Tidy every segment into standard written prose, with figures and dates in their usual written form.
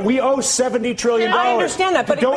We owe $70 trillion. I understand that, but to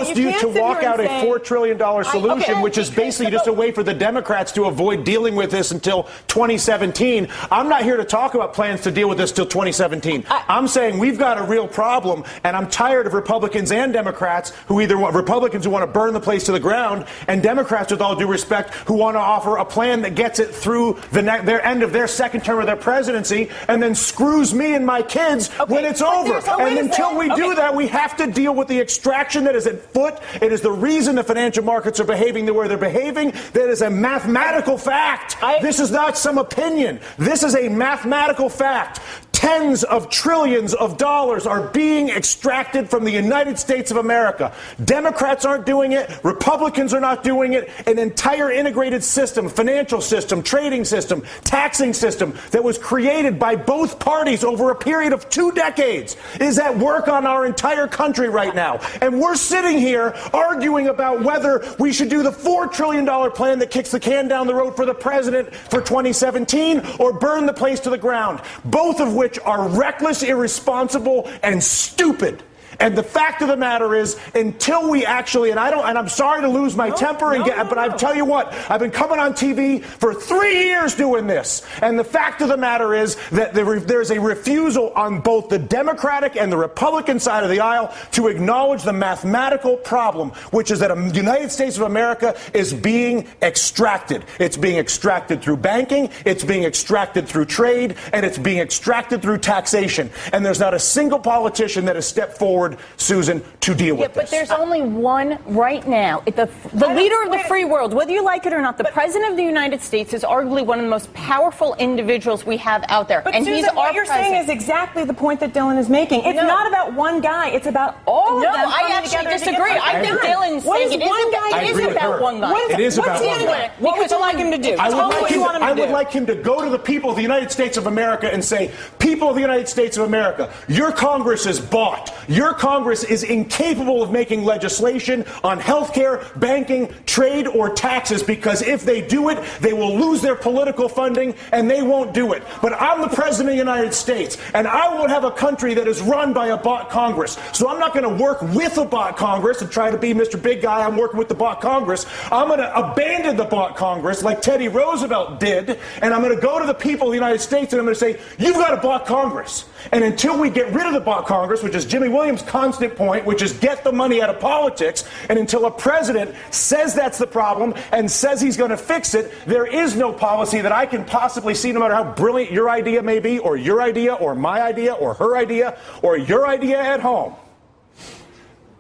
walk out a $4 trillion solution, which is basically just a way for the Democrats to avoid dealing with this until 2017. I'm not here to talk about plans to deal with this till 2017. I'm saying we've got a real problem, and I'm tired of Republicans and Democrats who either want Republicans who want to burn the place to the ground, and Democrats, with all due respect, who want to offer a plan that gets it through their end of their second term of their presidency, and then screws me and my kids when it's over. And until we do that, we have to deal with the extraction that is at foot. It is the reason the financial markets are behaving the way they're behaving. That is a mathematical fact. This is not some opinion. This is a mathematical fact. Tens of trillions of dollars are being extracted from the United States of America. Democrats aren't doing it. Republicans are not doing it. An entire integrated system, financial system, trading system, taxing system that was created by both parties over a period of 2 decades is at work on our entire country right now. And we're sitting here arguing about whether we should do the $4 trillion plan that kicks the can down the road for the president for 2017 or burn the place to the ground, both of which are reckless, irresponsible, and stupid. And the fact of the matter is, until we actually, and I'm sorry to lose my temper, but I tell you what, I've been coming on TV for 3 years doing this. And the fact of the matter is that there's a refusal on both the Democratic and the Republican side of the aisle to acknowledge the mathematical problem, which is that the United States of America is being extracted. It's being extracted through banking, it's being extracted through trade, and it's being extracted through taxation. And there's not a single politician that has stepped forward, Susan, to deal with this. But there's only one right now. The leader of the free world, whether you like it or not, the president of the United States is arguably one of the most powerful individuals we have out there. But and Susan, he's our what you're president. saying is exactly the point that Dylan is making. It's not about one guy. It's about all of them. No, I actually disagree. I think Dylan's saying it isn't about one guy. It is about one guy. What would you like him to do? I would like him to go to the people of the United States of America and say, people of the United States of America, your Congress is bought. Your Congress is incapable of making legislation on health care, banking, trade, or taxes, because if they do it, they will lose their political funding, and they won't do it. But I'm the president of the United States, and I won't have a country that is run by a bought Congress. So I'm not going to work with a bought Congress and try to be Mr. Big Guy. I'm working with the bought Congress. I'm going to abandon the bought Congress like Teddy Roosevelt did, and I'm going to go to the people of the United States, and I'm going to say, you've got a bought Congress. And until we get rid of the bought Congress, which is Jimmy Williams' constant point, which is get the money out of politics, and until a president says that's the problem and says he's going to fix it, there is no policy that I can possibly see, no matter how brilliant your idea may be, or your idea, or my idea, or her idea, or your idea at home,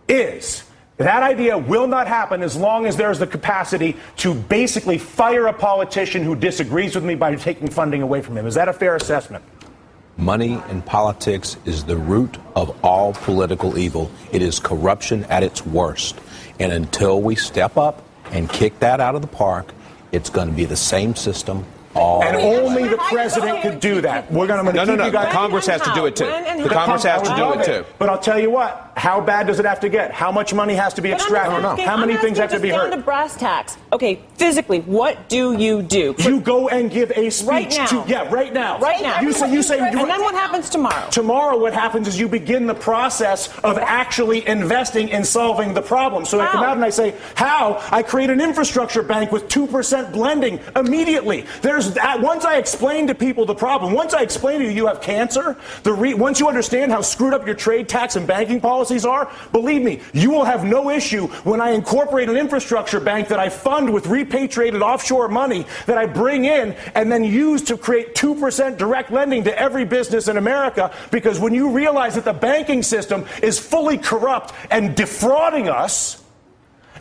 is that idea will not happen as long as there's the capacity to basically fire a politician who disagrees with me by taking funding away from him. Is that a fair assessment? Money in politics is the root of all political evil. It is corruption at its worst. And until we step up and kick that out of the park, it's going to be the same system all and only the president could do that. We're going to keep you guys. Congress has to do it too. The Congress has to do it too. But I'll tell you what. How bad does it have to get? How much money has to be extracted? How many things have to be heard? Down to brass tacks. Okay, physically, what do? You go and give a speech right now. right now. Right now. You say. And then what happens tomorrow? Tomorrow, what happens is you begin the process of actually investing in solving the problem. So I come out and I say, how? I create an infrastructure bank with 2% blending immediately. Once I explain to people the problem, once I explain to you have cancer, once you understand how screwed up your trade, tax, and banking policies are, believe me, you will have no issue when I incorporate an infrastructure bank that I fund with repatriated offshore money that I bring in and then use to create 2% direct lending to every business in America. Because when you realize that the banking system is fully corrupt and defrauding us,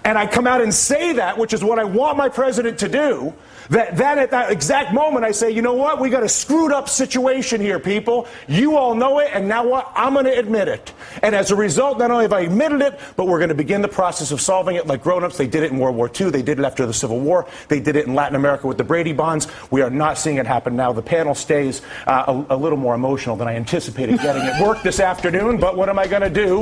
and I come out and say that, which is what I want my president to do, that at that exact moment I say, you know what, we got a screwed up situation here, people. You all know it, and now what? I'm going to admit it. And as a result, not only have I admitted it, but we're going to begin the process of solving it like grown-ups. They did it in World War II. They did it after the Civil War. They did it in Latin America with the Brady bonds. We are not seeing it happen now. The panel stays a little more emotional than I anticipated getting at work this afternoon, but what am I going to do?